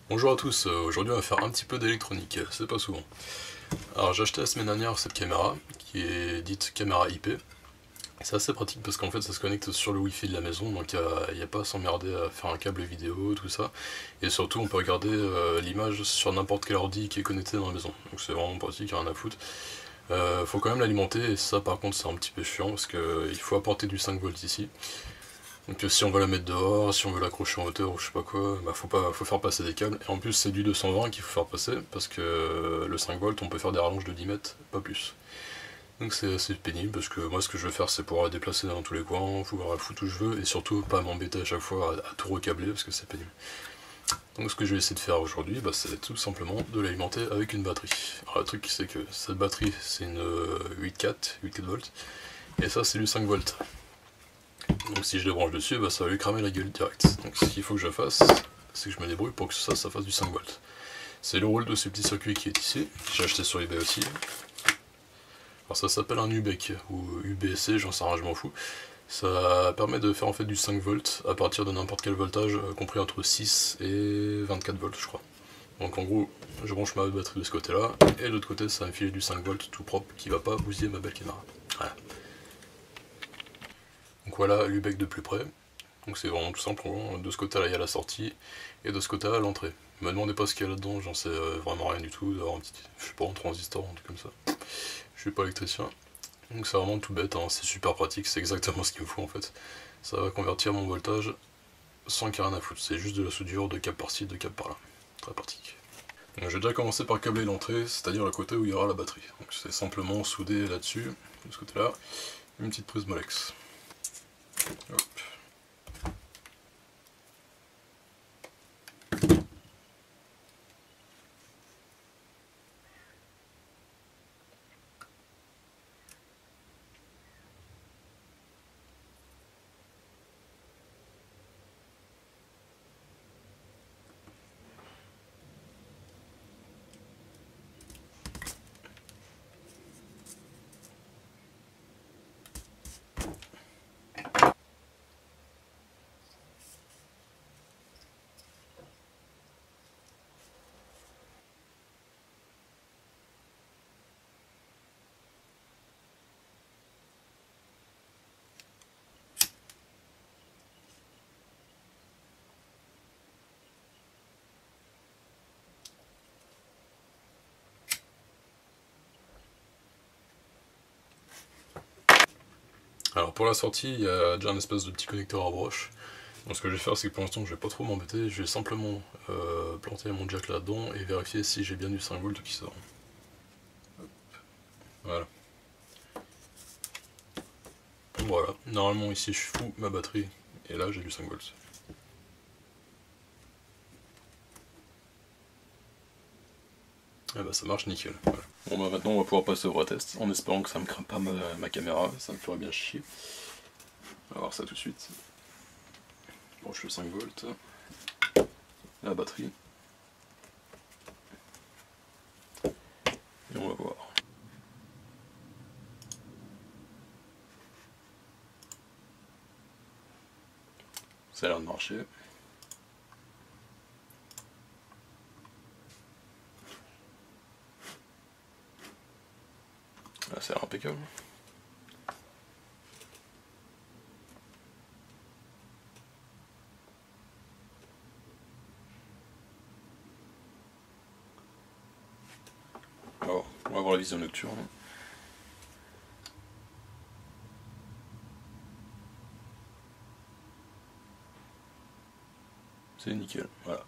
Bonjour à tous, aujourd'hui on va faire un petit peu d'électronique, c'est pas souvent. Alors j'ai acheté la semaine dernière cette caméra, qui est dite caméra IP. C'est assez pratique parce qu'en fait ça se connecte sur le wifi de la maison, donc il n'y a pas à s'emmerder à faire un câble vidéo, tout ça. Et surtout on peut regarder l'image sur n'importe quel ordi qui est connecté dans la maison, donc c'est vraiment pratique, rien à foutre. Faut quand même l'alimenter, et ça par contre c'est un petit peu chiant parce qu'il faut apporter du 5 volts ici. Donc si on veut la mettre dehors, si on veut l'accrocher en hauteur ou je sais pas quoi, bah faut faire passer des câbles. Et en plus c'est du 220 qu'il faut faire passer, parce que le 5 volts on peut faire des rallonges de 10 mètres, pas plus. Donc c'est assez pénible, parce que moi ce que je veux faire c'est pouvoir la déplacer dans tous les coins, pouvoir la foutre où je veux, et surtout pas m'embêter à chaque fois à tout recabler, parce que c'est pénible. Donc ce que je vais essayer de faire aujourd'hui, bah, c'est tout simplement de l'alimenter avec une batterie. Alors le truc c'est que cette batterie c'est une 8,4 volts, et ça c'est du 5 volts. Donc si je les branche dessus, bah, ça va lui cramer la gueule direct. Donc ce qu'il faut que je fasse, c'est que je me débrouille pour que ça fasse du 5 volts. C'est le rôle de ce petit circuit qui est ici, j'ai acheté sur eBay aussi. Alors ça s'appelle un UBEC, ou UBC, j'en sais rien, je m'en fous. Ça permet de faire en fait du 5 volts à partir de n'importe quel voltage, compris entre 6 et 24 volts je crois. Donc en gros, je branche ma batterie de ce côté là, et de l'autre côté ça va me filer du 5 volts tout propre qui va pas bousiller ma belle caméra. Voilà. Donc voilà l'UBEC de plus près. Donc c'est vraiment tout simple, de ce côté là il y a la sortie, et de ce côté là l'entrée. Ne me demandez pas ce qu'il y a là-dedans, j'en sais vraiment rien du tout, d'avoir un petit, je sais pas, un transistor, un truc comme ça. Je suis pas électricien. Donc c'est vraiment tout bête, hein. C'est super pratique, c'est exactement ce qu'il me faut en fait. Ça va convertir mon voltage sans qu'il y ait rien à foutre, c'est juste de la soudure de câble par-ci, de câble par-là. Très pratique. Donc je vais déjà commencer par câbler l'entrée, c'est-à-dire le côté où il y aura la batterie. Donc c'est simplement souder là-dessus, de ce côté-là, une petite prise Molex. Hop. Alors pour la sortie, il y a déjà un espèce de petit connecteur à broche. Donc ce que je vais faire, c'est que pour l'instant je vais pas trop m'embêter, je vais simplement planter mon jack là-dedans et vérifier si j'ai bien du 5 volts qui sort. Hop. Voilà. Voilà, normalement ici je fous ma batterie et là j'ai du 5 volts. Et bah ça marche nickel. Voilà. Bon bah maintenant on va pouvoir passer au vrai test, en espérant que ça me crame pas ma caméra, ça me ferait bien chier. On va voir ça tout de suite. Bon, je fais 5 volts. La batterie. Et on va voir. Ça a l'air de marcher. Là, ça a l'air impeccable. Alors, on va voir la vision nocturne. C'est nickel, voilà.